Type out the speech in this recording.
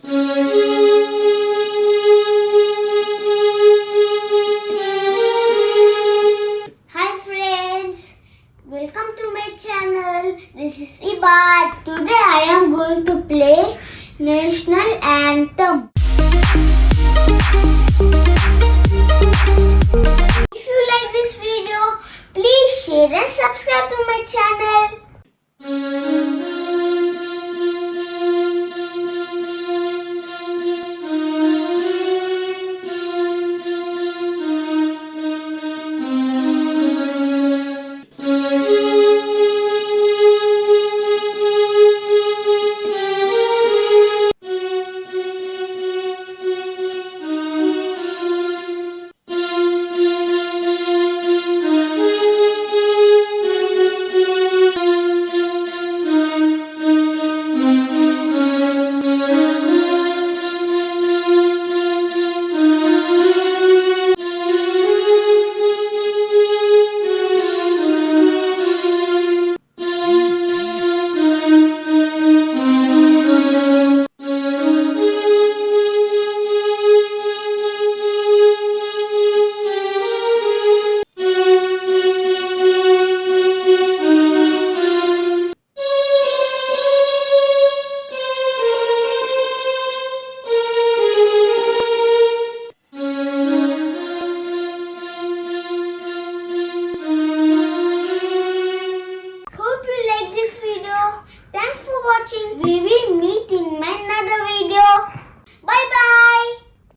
Hi friends, welcome to my channel. This is Ebaad. Today I am going to play National Anthem. If you like this video, please share and subscribe to my channel.